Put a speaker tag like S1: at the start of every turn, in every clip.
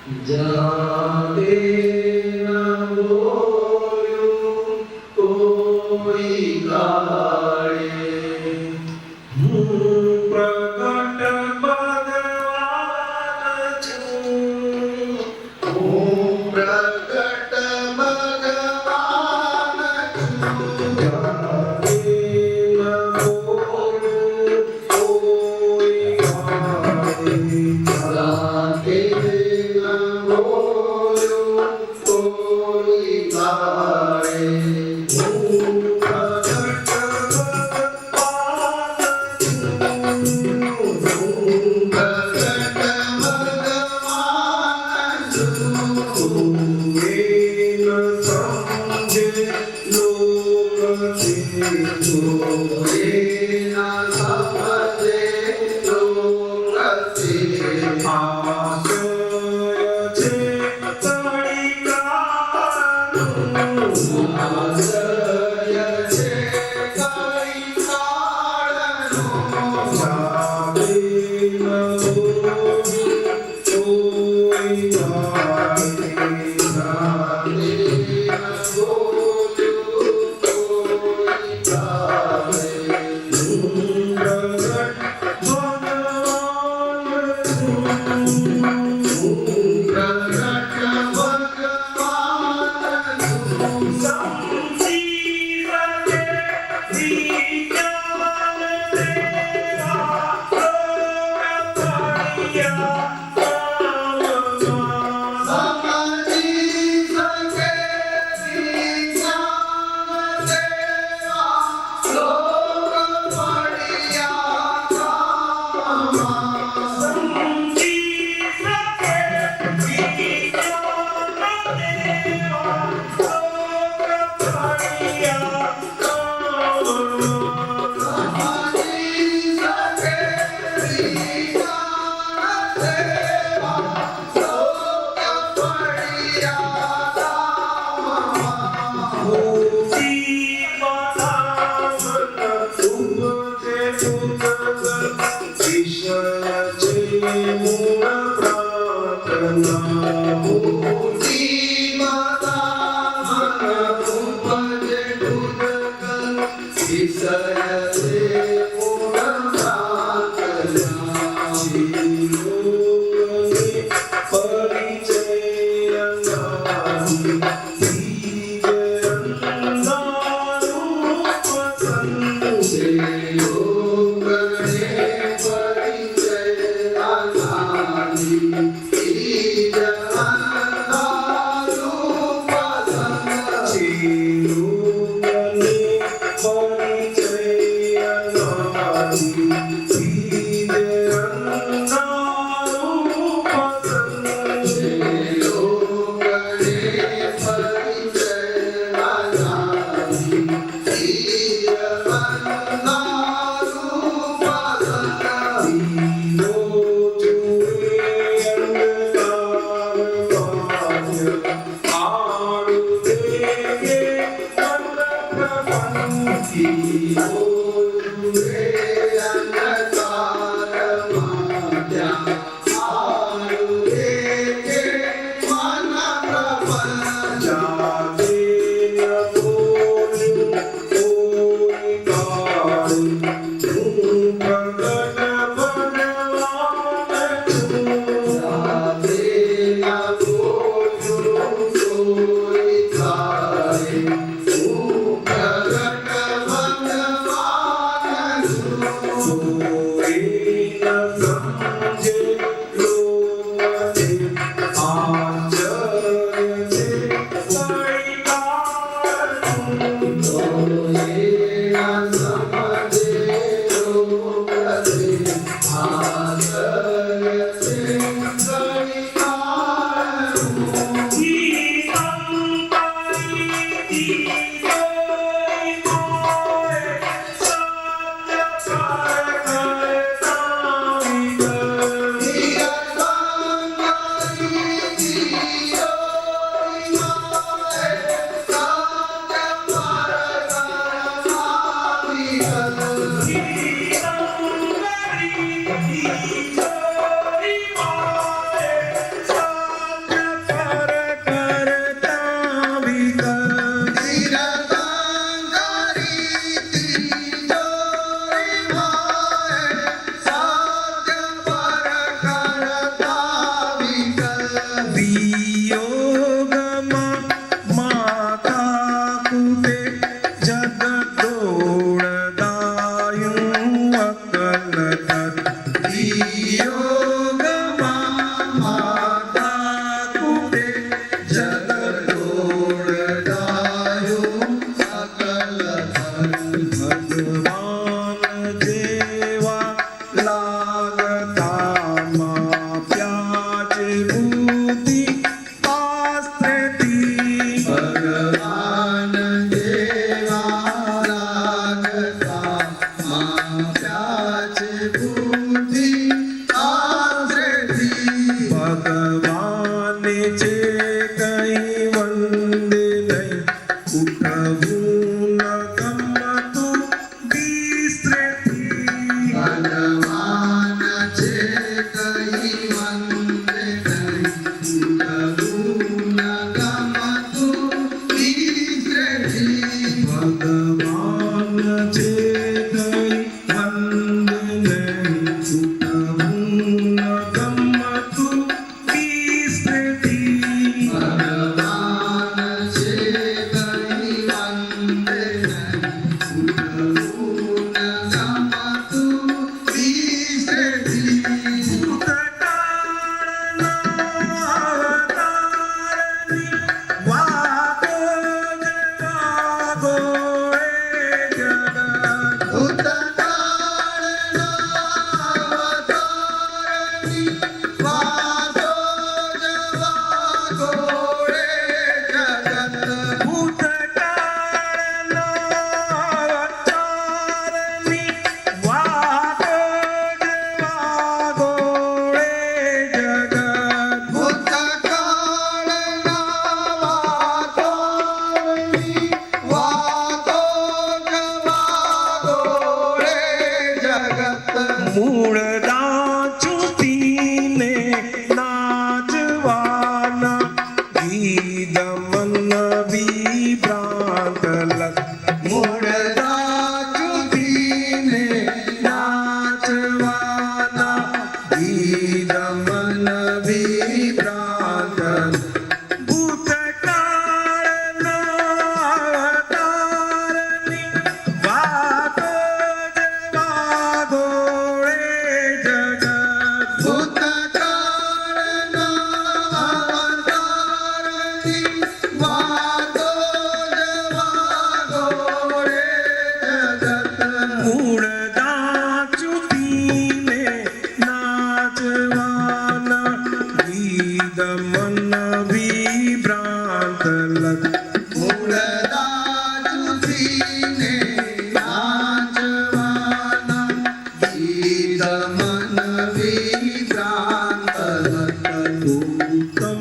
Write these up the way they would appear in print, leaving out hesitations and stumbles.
S1: जाते न बोलू कोई काळे प्रकट भगवान छूं प्रकट भगवान छूं जाते न बोलू कोई काळे जाते
S2: Jai
S1: मन विभ्रांत लग
S2: मूढदाजुश्रीने नाचवाना गीत मन विभ्रांत
S1: उत्तम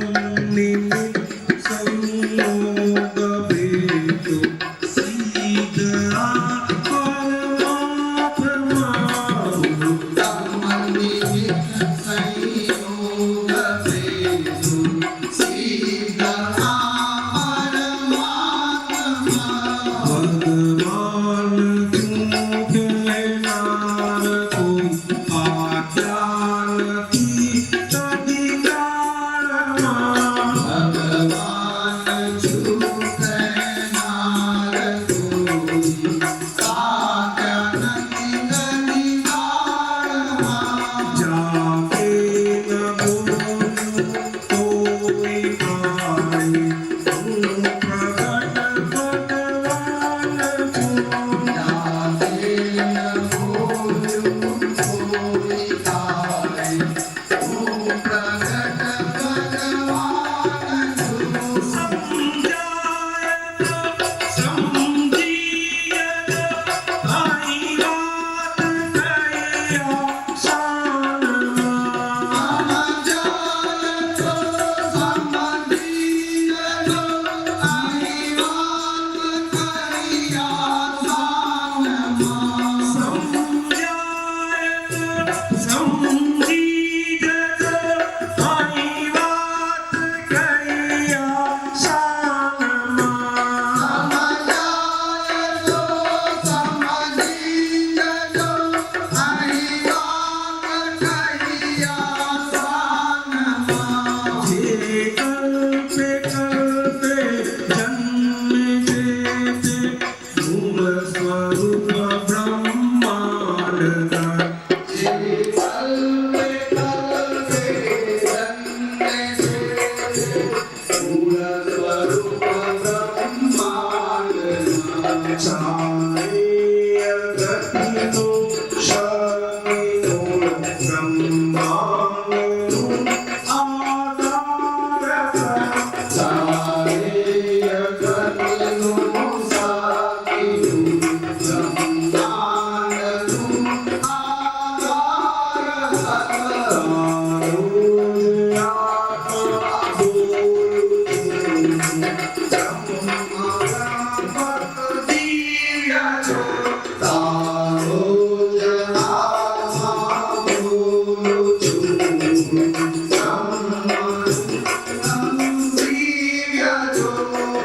S1: निमित्त संयोग भेटो सीध परमात्मा भगवान क्यों कहनार कोई आज्ञान की अधिकार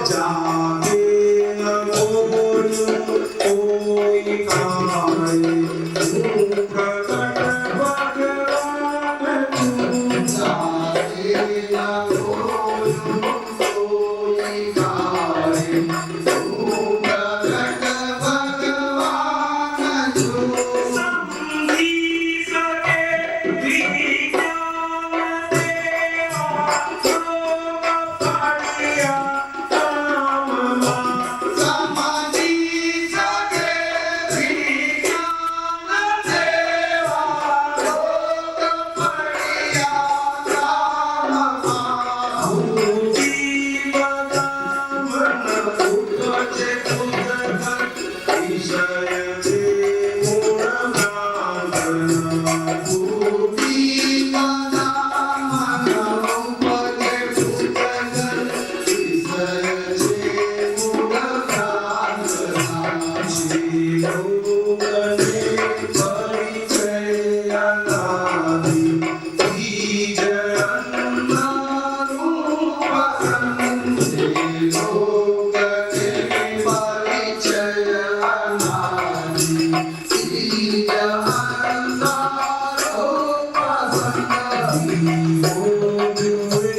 S1: जाके न बोलूं कोई भाई प्रकट भगवान को स्वरूप ब्रह्मांड का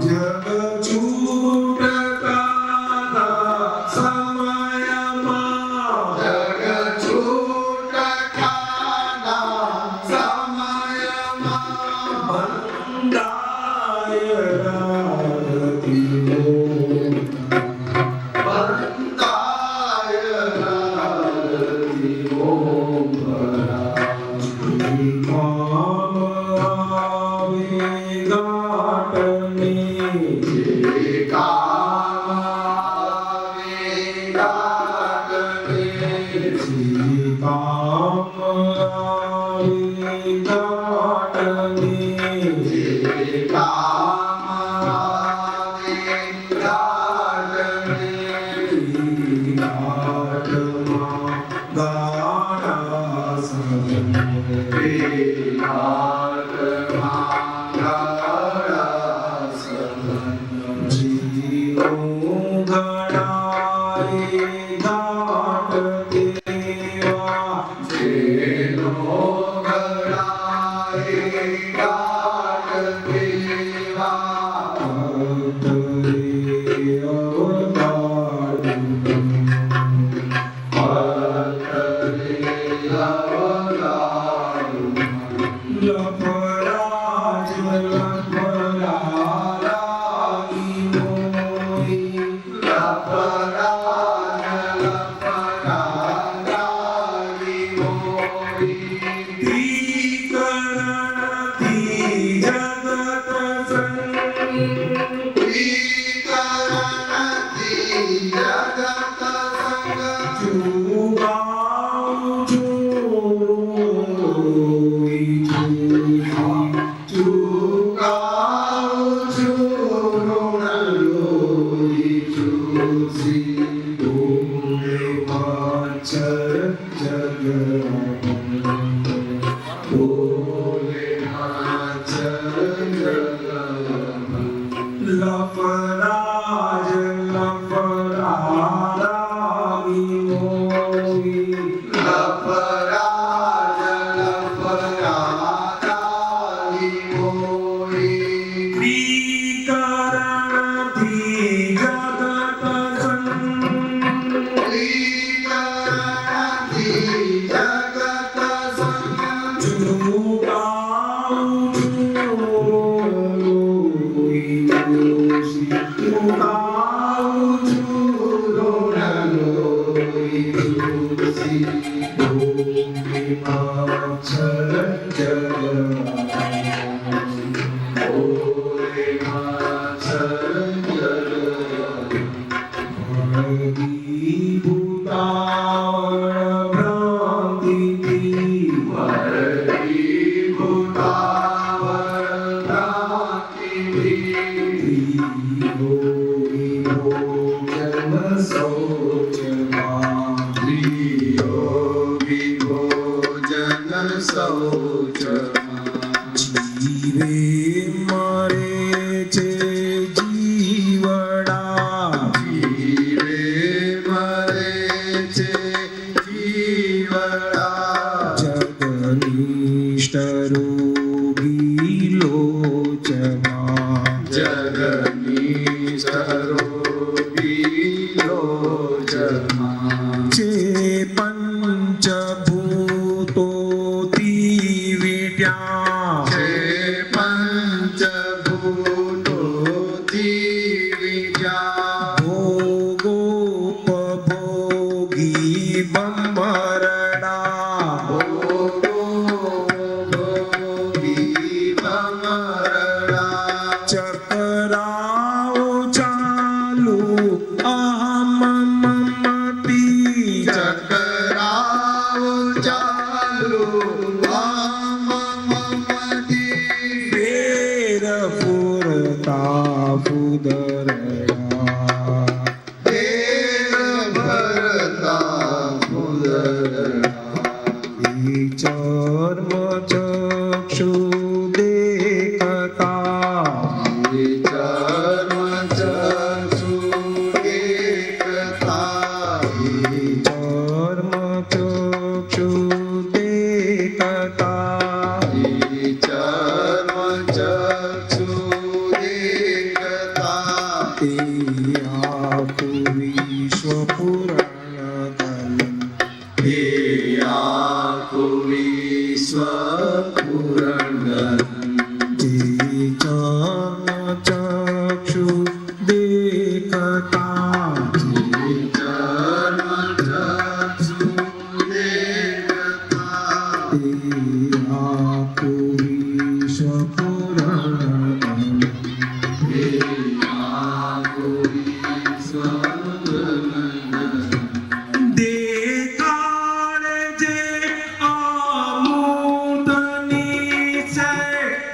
S2: જગ છૂટકાના સમયમાં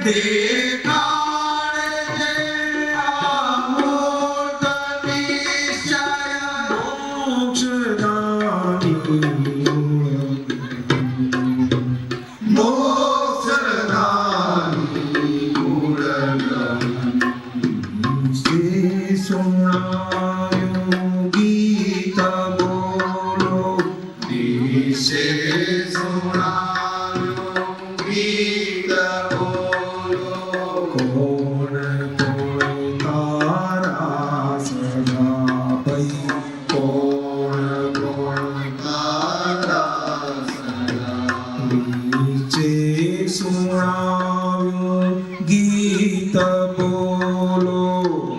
S1: Day
S2: દેખાડજે અમૃત નિશ્ચય મોક્ષદાની મૂળગમ
S1: સુણાયું ગીત બોલો
S2: દિશે સુણાવ્યું ગીત બોલો
S1: કોણ કોઈ તારા સદા પૈ
S2: કોણ કોણ તારા સદા
S1: નીચે સુણાવ્યું ગીત બોલો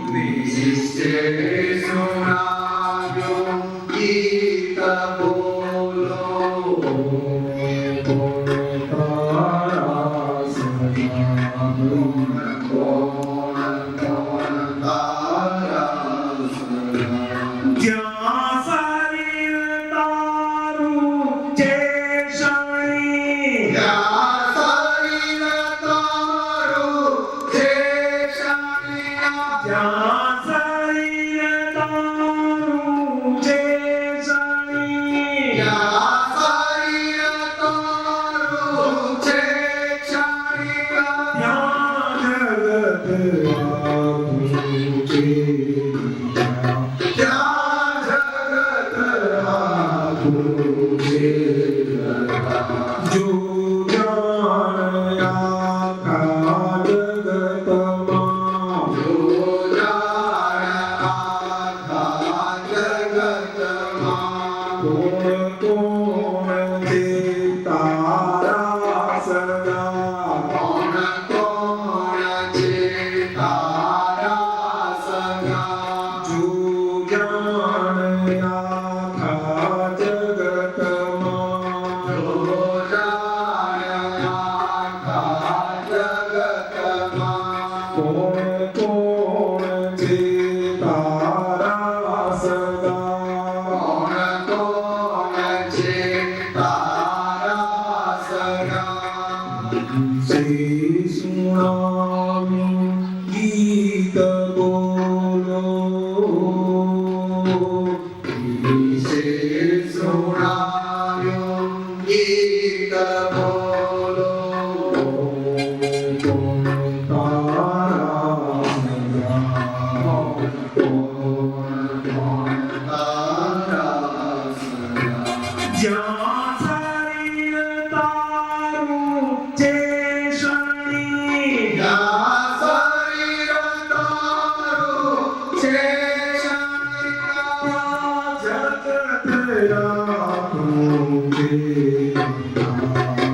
S2: દિશે સુણાવ્યું ગીત બોલો
S1: કોણ તારા સદા
S2: કોણ કોણ તારા સદા
S1: જ્યાં શરીર તારું છે શરીર
S2: જ્યાં શરીર તારું છે શરીર
S1: જ્યાં શરીર તારું છે શરીર
S2: જ્યાં શરીર તારું છે શરીર
S1: ત્યાં જગત આખું છે
S2: ત્યાં જગત
S1: આખું છે જો જાણ આખા જગતમાં
S2: જો જાણ આખા જગતમાં
S1: કોણ કોણ છે તારા સદા
S2: કોણ કોણ છે તારા સગા
S1: જો જાણ આખા જગતમાં
S2: જો જાણ આખા જગતમાં
S1: કોણ કોણ છે તારા સદા
S2: કોણ કોણ છે તારા સગા
S1: સે સુણાવ્યું ગીત બોલો
S2: દિશે સુણાવ્યું ગીત બોલો
S1: કોણ તારા સદા
S2: કોણ કોણ તારા સગા
S1: જ્યાં શરીર તારું છે શરીર
S2: જ્યાં શરીર તારું છે શરીર
S1: જગત આખું છે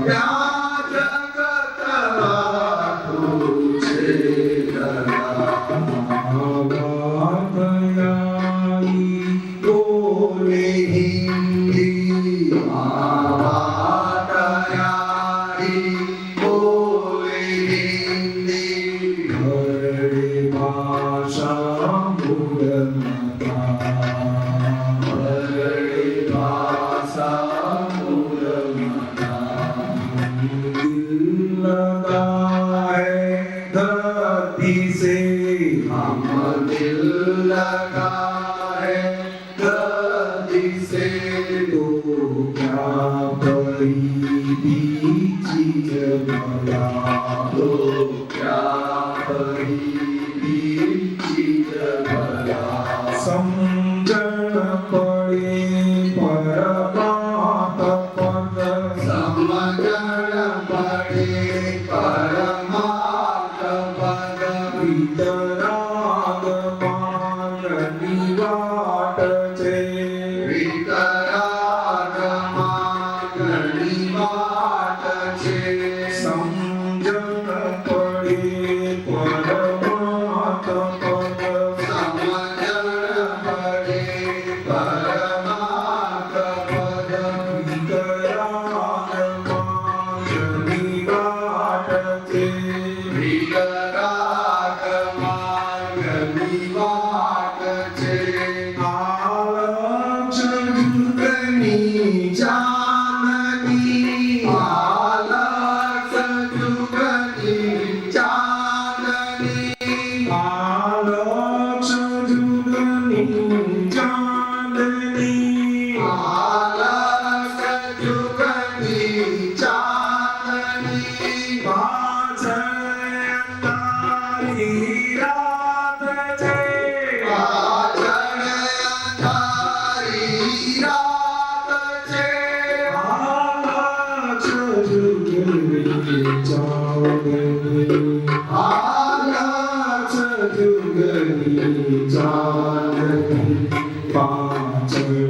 S2: ત્યાં જગત આખું છે
S1: બોલે હિન્દી
S2: તૈયારી બોલે હિન્દી
S1: હરડે ભાષા બોલતા
S2: હરડી ભાષા બોલતા
S1: દિલ લગા હૈ ધરતી સે
S2: हम दिल लगा है गद्दी से
S1: तो क्या परी चीज भला
S2: तो क्या परी चीज भला
S1: સમજણ પડે પરમાત પદ
S2: समझण पड़े परमार्थ पद
S1: વિતરાગ માનની વાટ છે
S2: વિતરાગમાં ઘણી વાત છે
S1: સમજણ પડે પરમાત પદ
S2: સમજણ પડે પરમાર્થ પદ
S1: વિતરાગ માનની વાટ છે
S2: વિતરાગમાં
S1: અંધારી રાત છે
S2: પાછળ અંધારી રાત છે
S1: આકાશ જુગની ચાંદની આકાશ જુગની ચાંદની પાછળ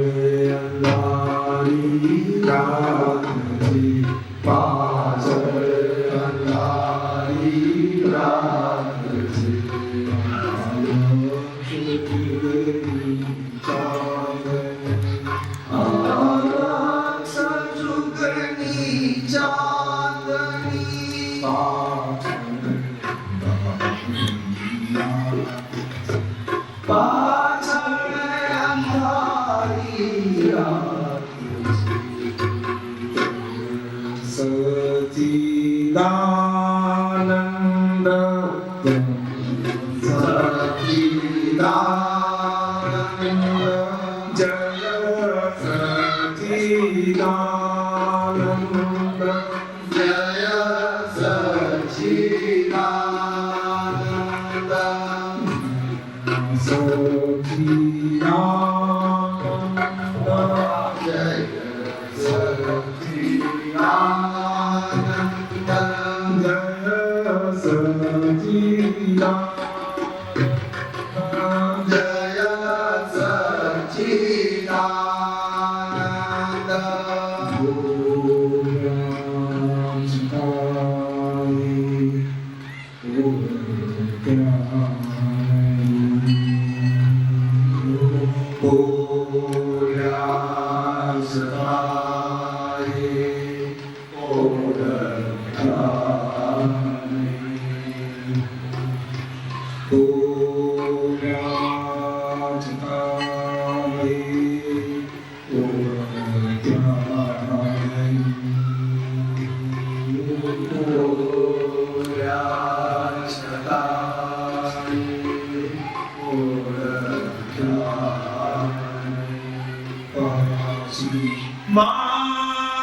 S1: અંધારી રાત છે પાછળ અંધારી રાત છે આકાશ જુગની ચાંદની
S2: આકાશ જુગની ચાંદની પાછળ અંધારી રાત
S1: સચિદાનંદ
S2: સચિદાનંદ
S1: જય સચિદાનંદ
S2: જય સચિદાનંદ
S1: સચિદાનંદ
S2: જય સચિદાનંદ
S1: જય સચિદાનંદ
S2: જય સચિદાનંદ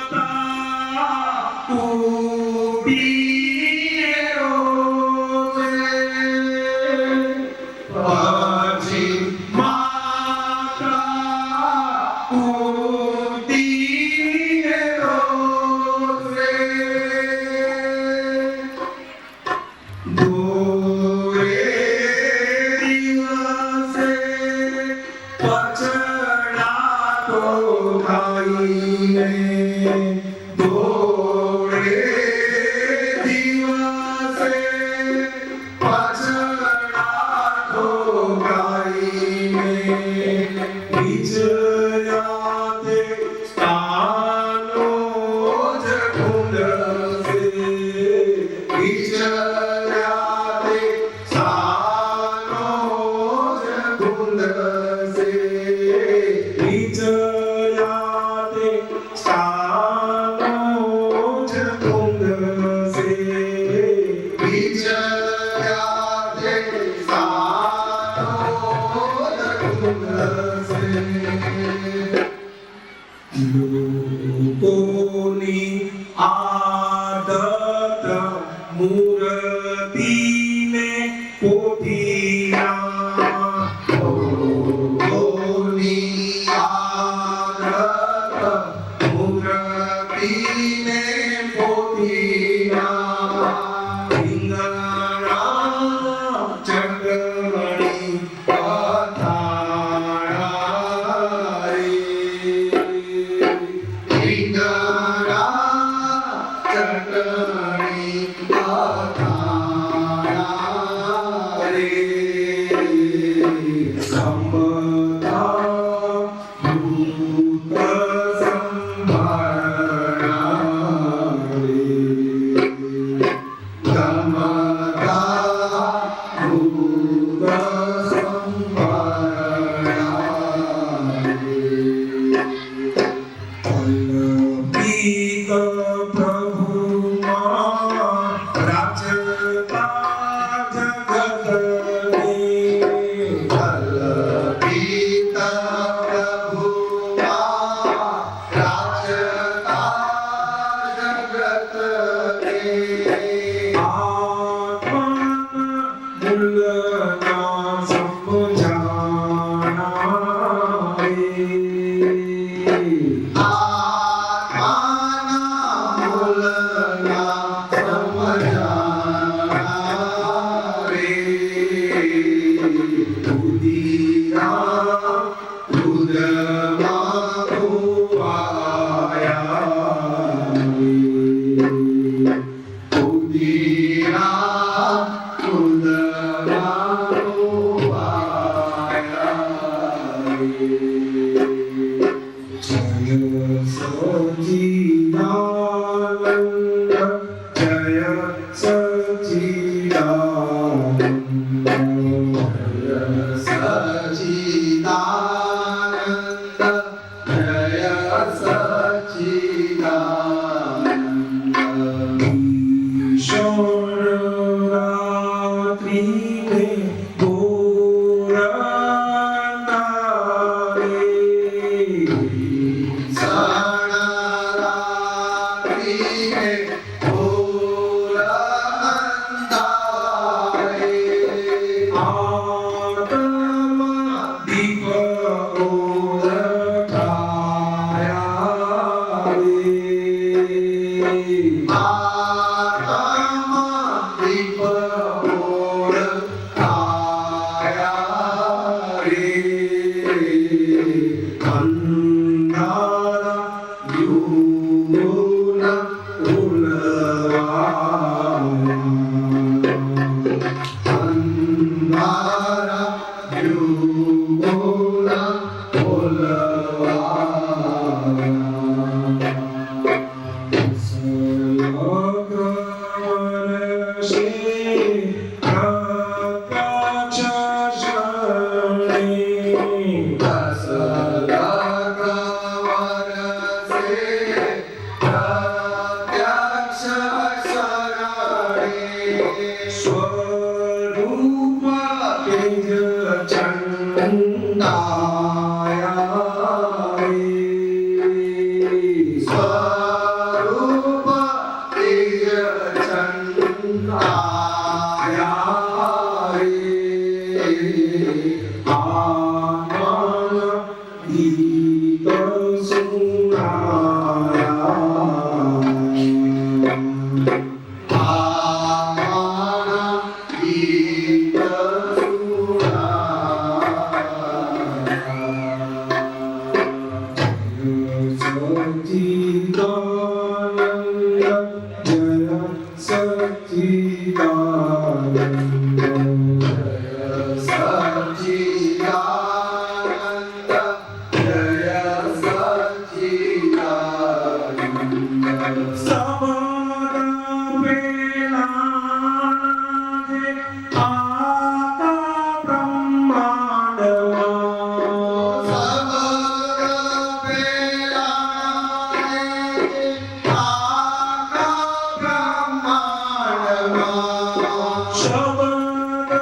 S1: માતા ઉડીને રોવે પછી માતા ઉડીને રોવે દોરે દિવસે પછડાતો થાય
S3: Shabbat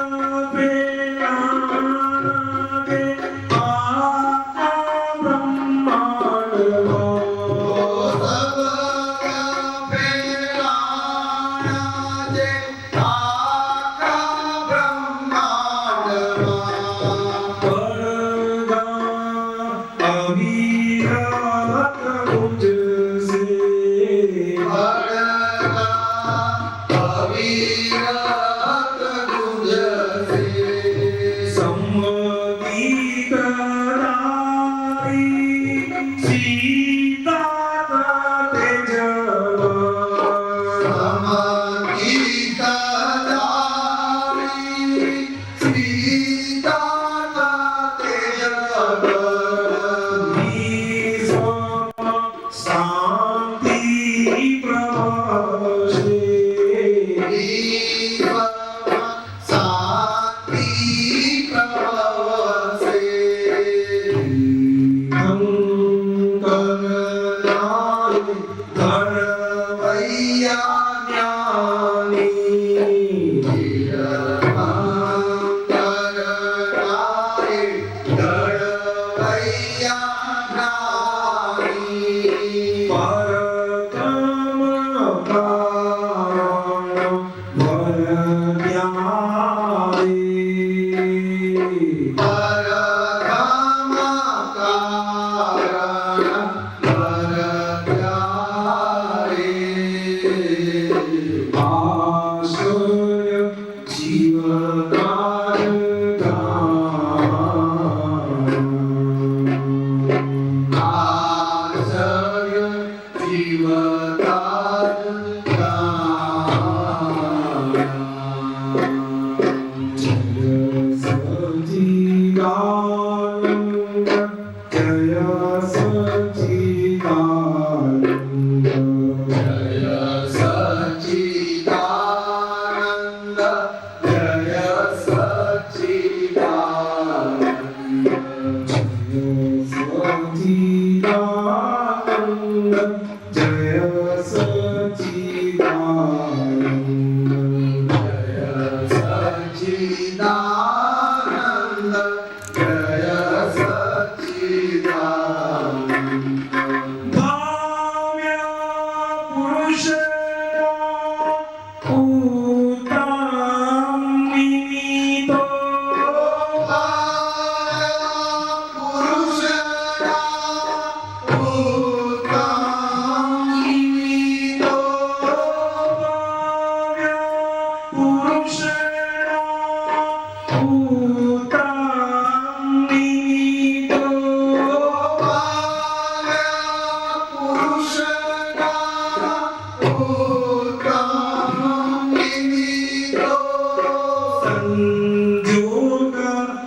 S3: સંજોગ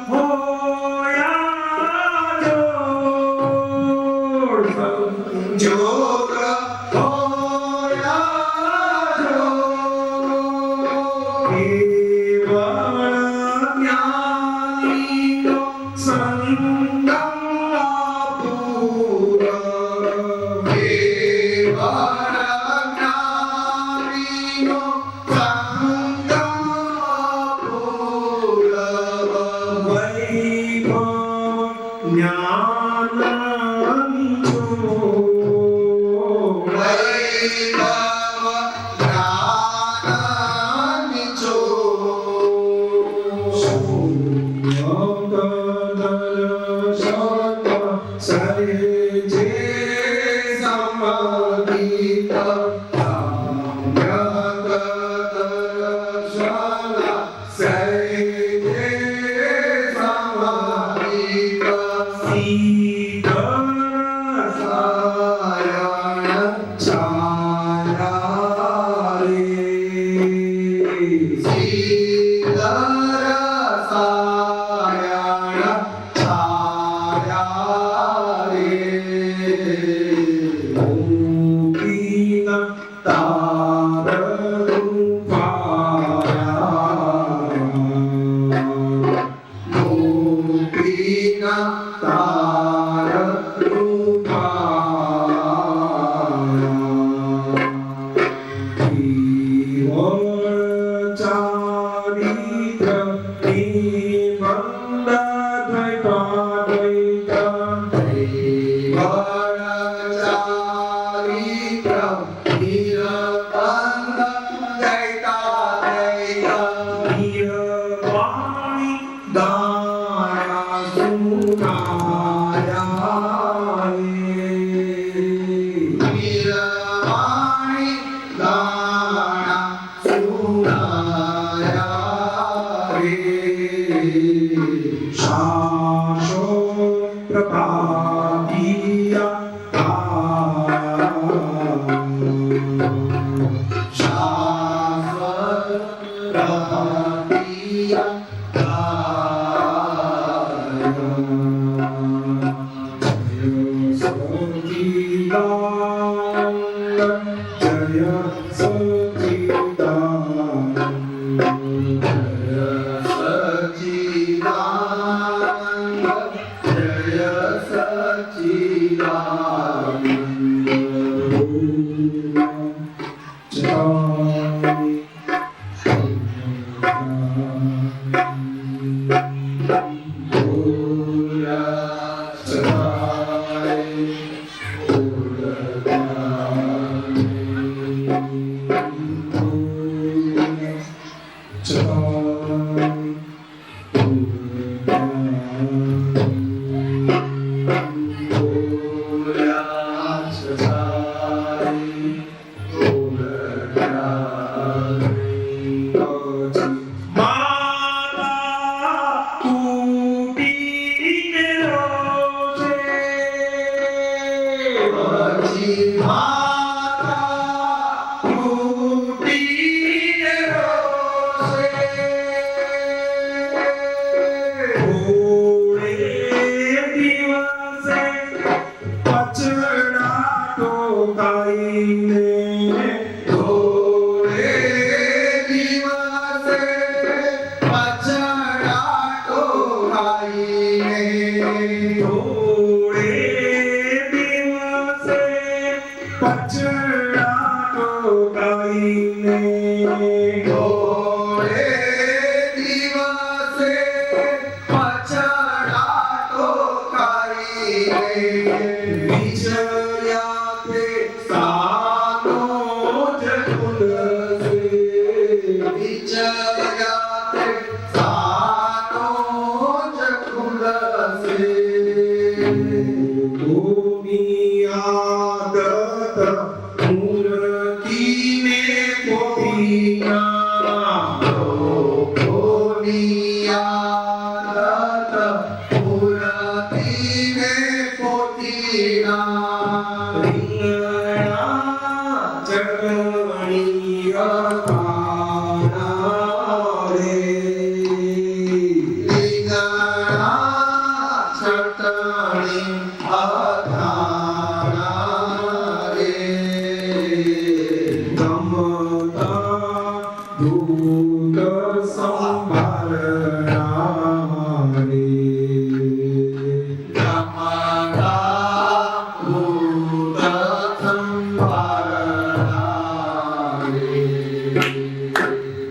S3: હોયા જોડ
S1: સંજોગ હોયા જોડ
S3: કેવળ જ્ઞાનીનો સંગમ
S1: પૂર કેવળ જ્ઞાનીનો સંગમ પૂર
S3: વૈભવ જ્ઞાનંજો
S1: વૈભવ જ્ઞાનનિચો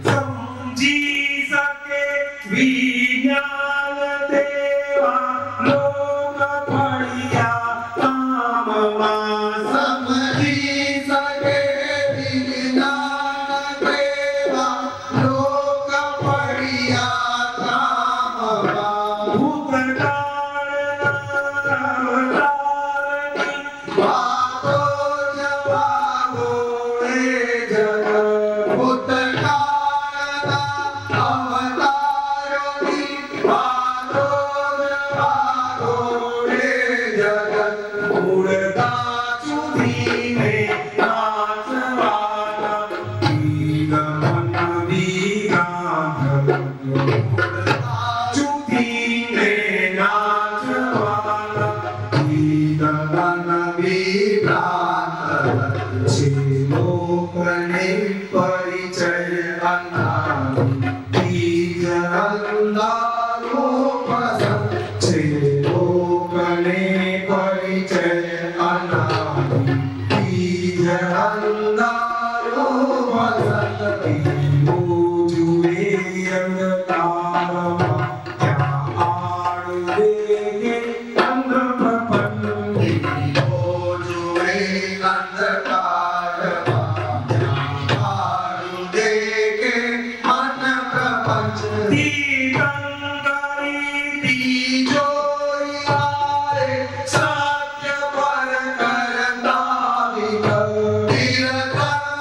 S3: સમજી શકે વિજ્ઞાન દેવા લોક ફળિયા કામમાં
S1: સમજી શકે વિજ્ઞાન દેવા લોક પડ્યા કામમાં
S3: ભૂતકાળના
S1: વાતો જવાબો એ જગ ભૂતકાળના અવતારોની વાતો જવાબો એ જગત
S3: ઉડતા ચૂડીને નાચવાના ગીગમન વિગાન ચૂડીને નાચવાના ગીગમન
S1: વિભ્રાંત
S3: છે લોકને પરિચય અનામી બીજ
S1: અંધારું પસંદ
S3: છે લોકને પરિચય અનામી બીજ
S1: અંધારું પસંદ
S3: જુએ અંધકારમાં ક્યાં આડવે કે અંધ પ્રપંચ
S1: જોડે અંધકારમાં આડું દેખે મન પ્રપંચ તિજોરીયારે સત્ય પર કરતા વિકલ્પ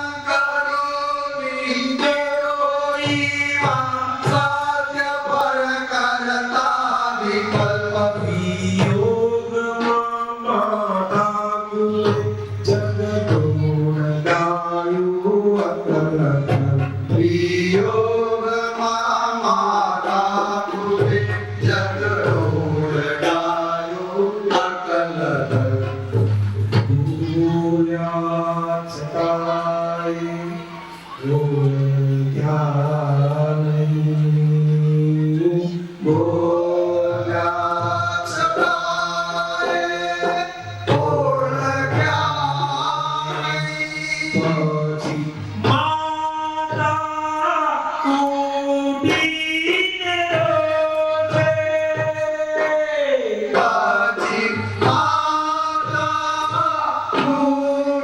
S1: તીર્થંકરોની તિજોરીમાં સત્ય પર કરતા વિકલ્પ
S3: વિયોગમાં માતા કુલે જગતોણ ગાયું અકલક
S1: વિયોગમાં માતા કુલે જગડોળ ડાયો અકલક
S3: ભૂલ્યા છતાંય ભૂલ્યા નહીં.
S1: બોલ્યા છતાંય ઓળખ્યા નહીં.
S3: પછી માતા કુટીને રોજે
S1: પછી માતા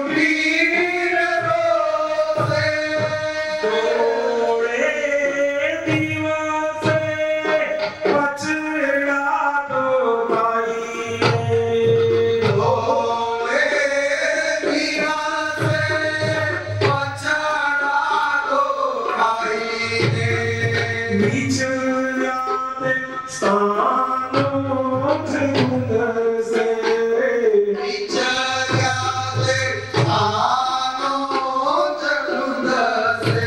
S1: કુટીર રોષે
S3: તોડે દિવસે પછડા તો ભાઈ
S1: ઓલે વિરાસે પછડા તો ખાઈને
S3: વિચર્યાને સ્થાનો ઝુંડસે
S1: વિચાર્યા આનો જગુંદસે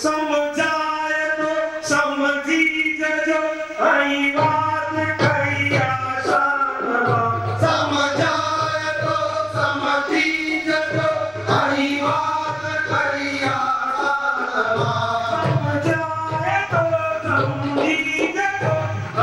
S3: સમજાય તો સમજી જજો અહીં વાત કૈયા શાનમાં
S1: સમજાય તો સમજી જજો અહીં વાત કર્યા શાનમાં.
S3: સમજાય તો સમજી જજો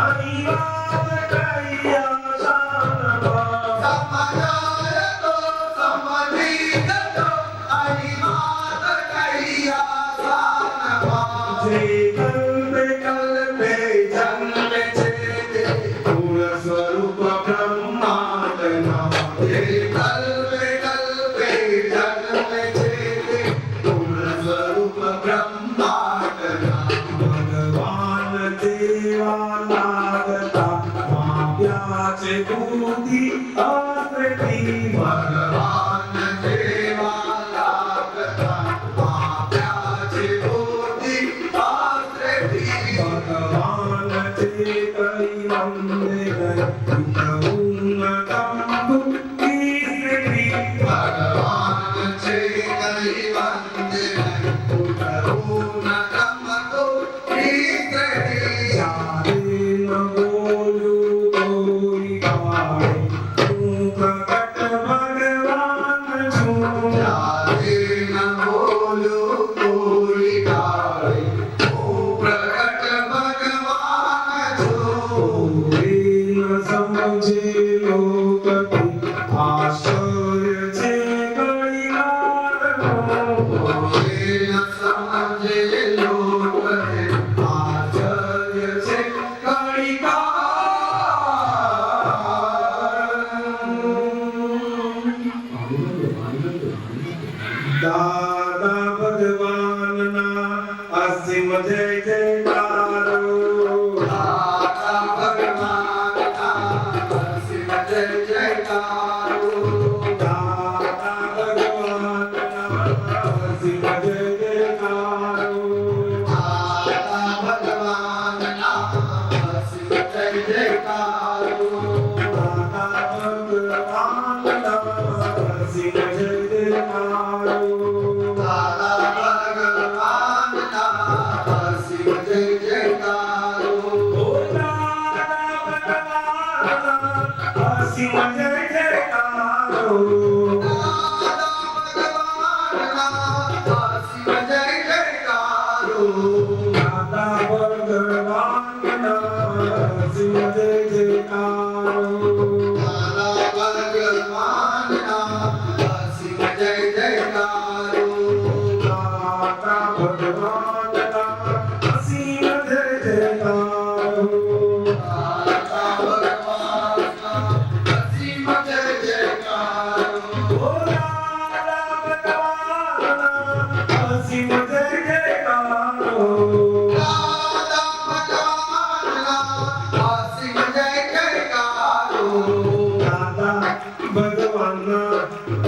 S3: અહીં વાત કૈયા શાનમાં
S1: સમજાય તો સમજી જજો અહીં વાત કર્યા શાનમાં.
S3: જે કલ્પે કલ્પે જન્મે છે તે પૂર્ણ સ્વરૂપ બ્રહ્માંડના
S1: એ કલ્પે કલ્પે જન્મે છે તે પૂર્ણ સ્વરૂપ બ્રહ્માંડના.
S3: ભગવાન દેવા લાગતા માગ્યા છે બુદ્ધિ આશ્રયથી
S1: ભગવાન દેવા લાગતા આપ્યા છે બુદ્ધિ આશ્રયથી.
S3: ભગવાન તે કઈ વંદે ગઈ ઉન્નતમ બુદ્ધિ
S1: ભગવાન છે કઈ વંદે ઉઠવું ન ગમતું ઈશ્વરી.
S3: ચારે નો जयकारो
S1: दाता भगवान का असीम जय जयकारो
S3: दाता भगवान का असीम जय जयकारो
S1: दाता भगवान का असीम जय जयकारो
S3: दाता भगवान का असीम जय जयकारो
S1: दाता भगवान का असीम जय जयकारो
S3: ओ दाता भगवान का असीम जय जयकारो
S1: दाता भगवान का असीम जय जयकारो
S3: दाता भगवान का असीम जय जयकारो
S1: दाता भगवान का असीम जय जयकारो
S3: दाता भगवान का असीम जय जयकारो
S1: दाता भगवान का असीम जय जयकारो
S3: ओ दाता भगवान का असीम जय जयकारो
S1: दाता भगवान का असीम जय जयकारो
S3: दाता भगवान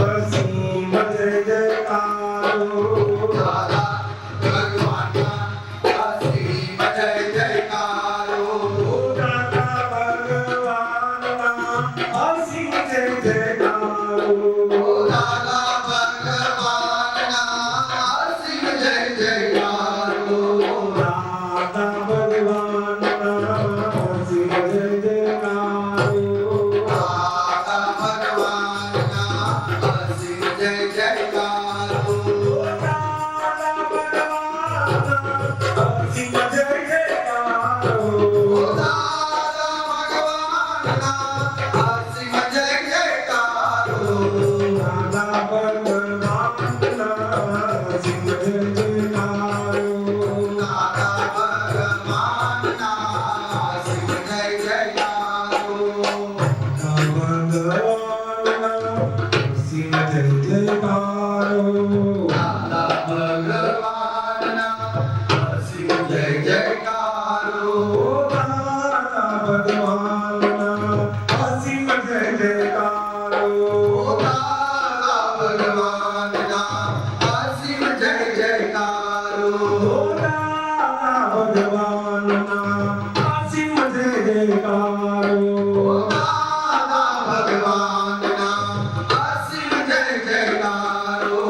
S3: असीम जय जयकारो
S1: दाता भगवान का असीम जय जयकारो
S3: दाता भगवान असीम जय जयकारो
S1: दाता भगवान का असीम जय जयकारो
S3: दाता भगवान असीम जय जयकारो
S1: दाता भगवान का असीम जय जयकारो
S3: दाता भगवान असीम जय जयकारो
S1: दाता भगवान का असीम जय जयकारो
S3: दाता भगवान असीम जय जयकारो
S1: दाता भगवान का असीम जय जयकारो
S3: असीम जय जयकारो
S1: दाता भगवान असीम जय जयकारो
S3: दाता भगवान असीम जय जयकारो
S1: दाता भगवान का असीम जय जयकारो
S3: दाता भगवान असीम जय जयकारो
S1: दाता भगवान का असीम जय जयकारो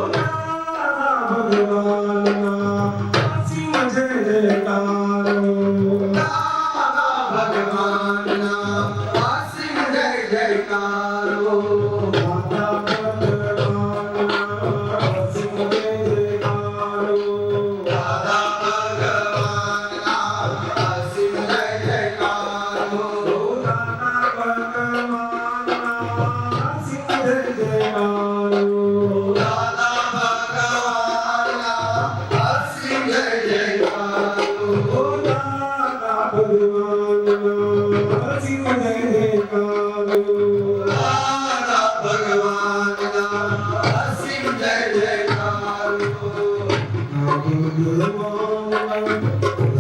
S3: दाता भगवान असीम जय जयकारो
S1: दाता भगवान का असीम जय जयकारो
S3: दाता भगवान असीम जय जयकारो
S1: दाता भगवान का असीम जय जयकारो
S3: दाता भगवान असीम जय जयकारो
S1: दाता भगवान का असीम जय जयकारो
S3: दाता भगवान असीम जय जयकारो
S1: दाता भगवान का असीम जय जयकारो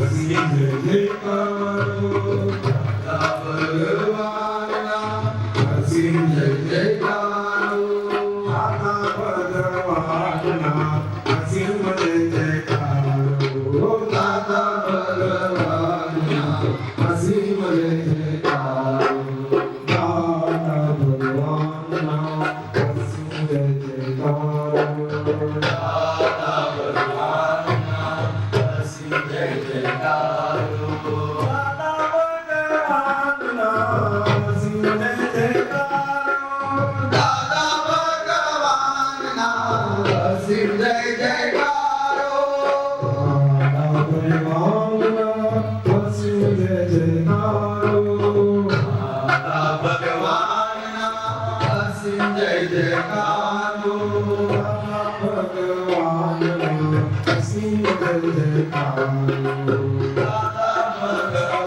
S3: असीम जय जयकारो
S1: दाता भगवान का असीम जय जयकारो
S3: दाता भगवान असीम जय जयकारो
S1: दाता भगवान का असीम जय जयकारो
S3: दाता भगवान असीम जय जयकारो
S1: दाता भगवान का असीम जय जयकारो
S3: दाता भगवान असीम जय जयकारो
S1: दाता भगवान का असीम जय जयकारो
S3: दाता भगवान असीम जय जयकारो
S1: दाता भगवान का असीम जय जयकारो
S3: भगवान असीम जय जयकारो
S1: दाता भगवान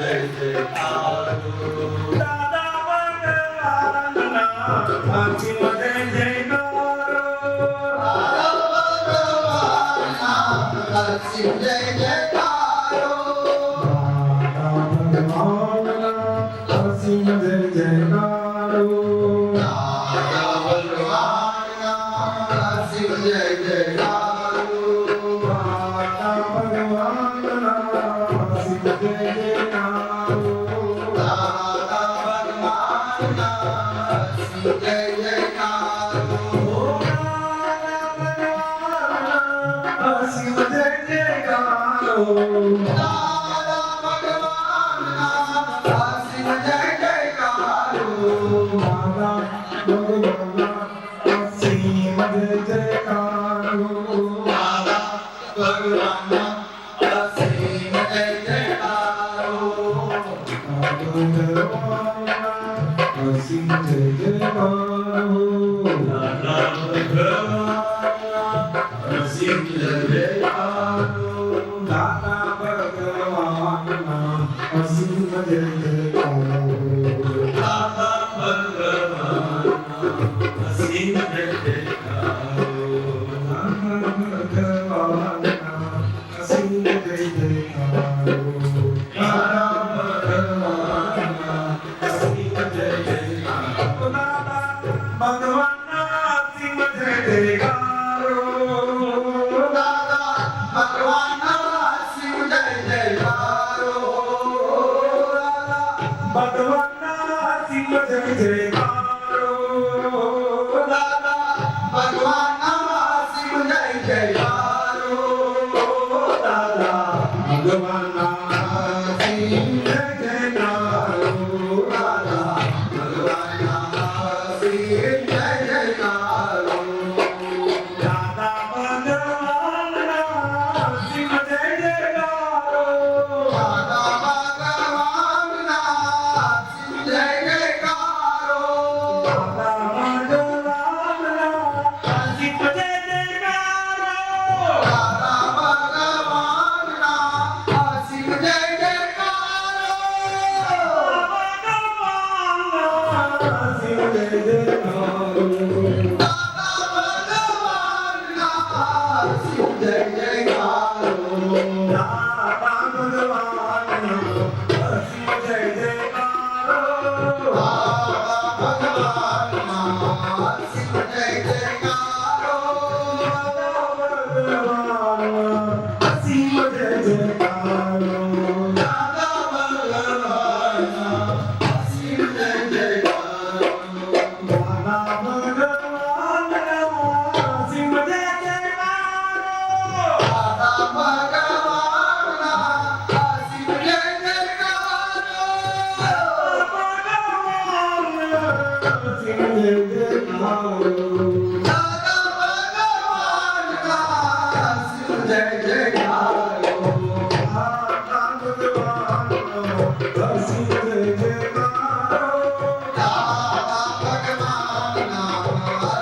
S1: जय जयकारो
S3: दादा भगवानना असीम जय जयकारो
S1: असीम जय जयकारो
S3: दादा भगवानना असीम जय जयकारो
S1: दादा भगवानना असीम जय जयकारो
S3: दादा भगवानना असीम जय जयकारो
S1: दादा भगवानना असीम जय जयकारो
S3: असीम जय जयकारो
S1: दादा भगवानना असीम जय जयकारो
S3: दादा भगवानना असीम जय जयकारो
S1: दादा भगवानना असीम जय जयकारो
S3: भगवानना असीम जय जयकारो
S1: दादा भगवानना असीम जय जयकारो
S3: दादा भगवानना असीम जय जयकारो
S1: दादा भगवानना असीम जय जयकारो
S3: भगवानना असीम जय जयकारो
S1: दादा भगवानना असीम जय जयकारो
S3: दादा भगवानना असीम जय जयकारो
S1: दादा भगवानना असीम जय जयकारो दादा
S3: भगवानना असीम जय जयकारो
S1: दादा भगवानना असीम जय जयकारो दादा
S3: भगवानना
S1: असीम
S3: जय जयकारो
S1: दादा भगवानना असीम जय जयकारो
S3: दादा भगवानना असीम जय जयकारो
S1: दादा भगवानना असीम जय जयकारो
S3: दादा भगवानना असीम जय जयकारो
S1: दादा भगवानना असीम जय जयकारो
S3: असीम जय जयकारो
S1: दादा भगवानना असीम जय जयकारो
S3: दादा भगवानना असीम जय जयकारो
S1: दादा भगवानना असीम जय जयकारो
S3: दादा भगवानना असीम जय जयकारो
S1: दादा भगवानना असीम जय जयकारो
S3: दादा भगवानना असीम जय जयकारो
S1: दादा भगवानना असीम जय जयकारो
S3: असीम जय जयकारो
S1: दादा भगवानना असीम जय जयकारो
S3: दादा भगवानना असीम जय जयकारो
S1: दादा भगवानना असीम जय जयकारो
S3: दादा भगवानना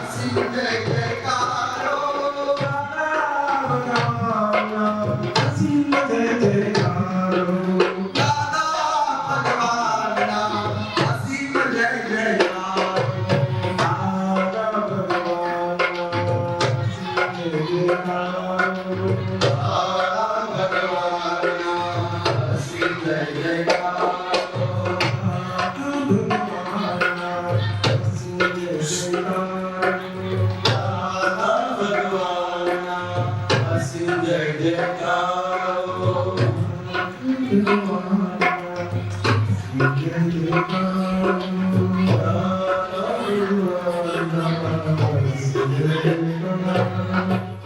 S3: असीम जय जयकारो
S1: दादा भगवानना असीम जय जयकारो
S3: दादा भगवानना असीम जय जयकारो
S1: दादा भगवानना असीम जय जयकारो
S3: भगवानना असीम जय जयकारो
S1: दादा भगवानना असीम जय जयकारो
S3: भगवानना असीम जय जयकारो